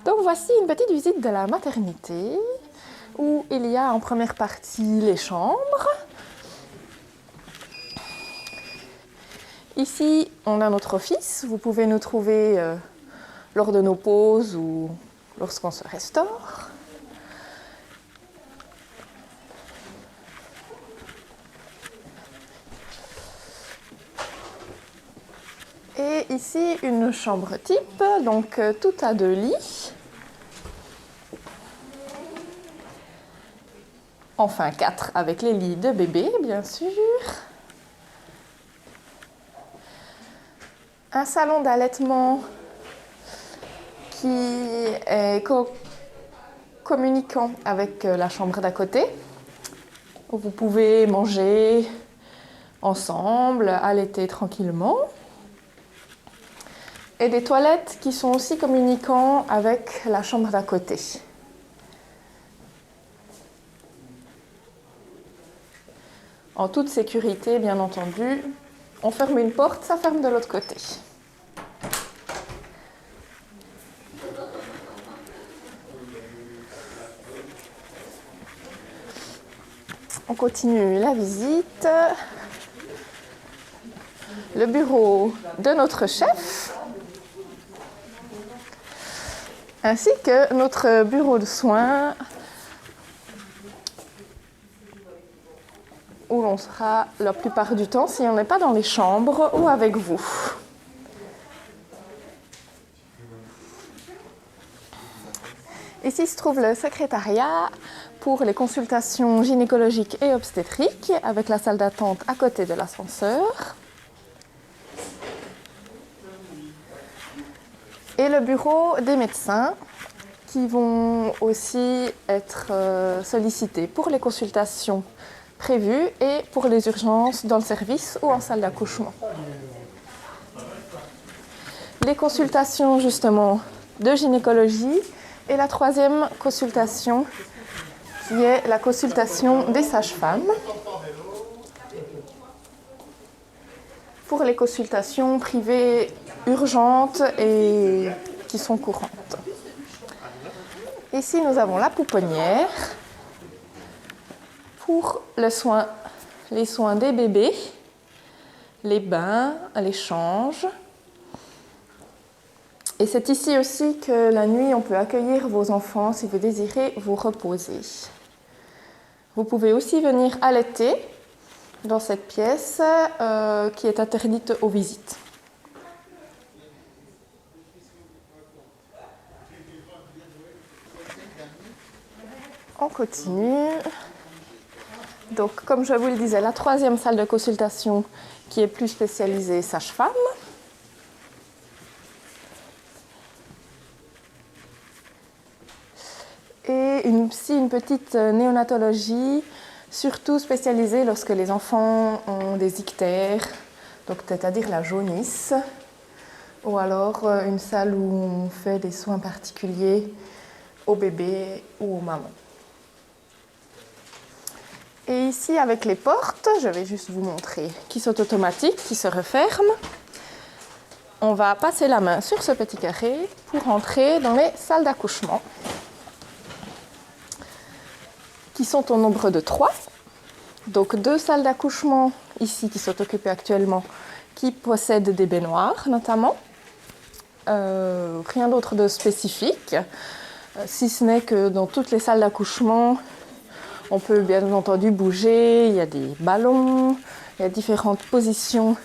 Donc voici une petite visite de la maternité où il y a en première partie les chambres. Ici, on a notre office. Vous pouvez nous trouver lors de nos pauses ou lorsqu'on se restaure. Et ici, une chambre type, donc tout à 2 lits. Enfin 4 avec les lits de bébé, bien sûr. Un salon d'allaitement qui est communiquant avec la chambre d'à côté, où vous pouvez manger ensemble, allaiter tranquillement. Et des toilettes qui sont aussi communicants avec la chambre d'à côté. En toute sécurité, bien entendu. On ferme une porte, ça ferme de l'autre côté. On continue la visite. Le bureau de notre chef, ainsi que notre bureau de soins, où l'on sera la plupart du temps si on n'est pas dans les chambres ou avec vous. Ici se trouve le secrétariat pour les consultations gynécologiques et obstétriques, avec la salle d'attente à côté de l'ascenseur. Et le bureau des médecins qui vont aussi être sollicités pour les consultations prévues et pour les urgences dans le service ou en salle d'accouchement. Les consultations justement de gynécologie et la troisième consultation qui est la consultation des sages-femmes pour les consultations privées urgentes et qui sont courantes. Ici, nous avons la pouponnière pour les soins des bébés, les bains, les changes. Et c'est ici aussi que la nuit, on peut accueillir vos enfants si vous désirez vous reposer. Vous pouvez aussi venir allaiter dans cette pièce qui est interdite aux visites. On continue. Donc, comme je vous le disais, la troisième salle de consultation qui est plus spécialisée sage-femme. Et une petite néonatologie, surtout spécialisée lorsque les enfants ont des ictères, donc c'est-à-dire la jaunisse, ou alors une salle où on fait des soins particuliers aux bébés ou aux mamans. Et ici, avec les portes, je vais juste vous montrer, qui sont automatiques, qui se referment. On va passer la main sur ce petit carré pour entrer dans les salles d'accouchement, qui sont au nombre de 3. Donc 2 salles d'accouchement ici qui sont occupées actuellement, qui possèdent des baignoires notamment. Rien d'autre de spécifique, si ce n'est que dans toutes les salles d'accouchement, on peut bien entendu bouger, il y a des ballons, il y a différentes positions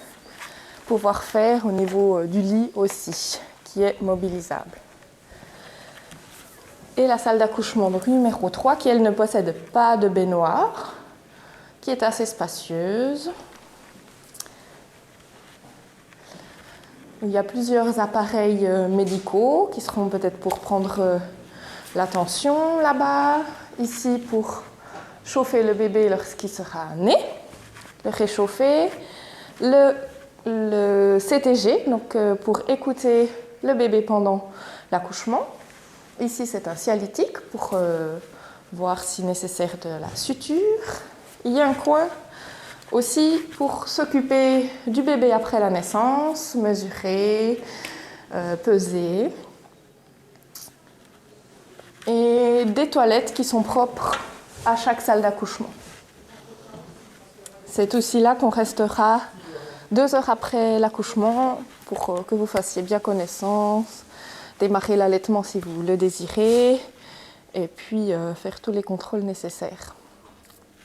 pour pouvoir faire au niveau du lit aussi, qui est mobilisable. Et la salle d'accouchement donc numéro 3, qui elle ne possède pas de baignoire, qui est assez spacieuse. Il y a plusieurs appareils médicaux qui seront peut-être pour prendre la tension là-bas, ici pour chauffer le bébé lorsqu'il sera né, le réchauffer, le CTG, donc pour écouter le bébé pendant l'accouchement. Ici, c'est un cialytique pour voir si nécessaire de la suture. Il y a un coin aussi pour s'occuper du bébé après la naissance, mesurer, peser. des toilettes qui sont propres à chaque salle d'accouchement. C'est aussi là qu'on restera 2 heures après l'accouchement pour que vous fassiez bien connaissance, démarrer l'allaitement si vous le désirez, et puis faire tous les contrôles nécessaires.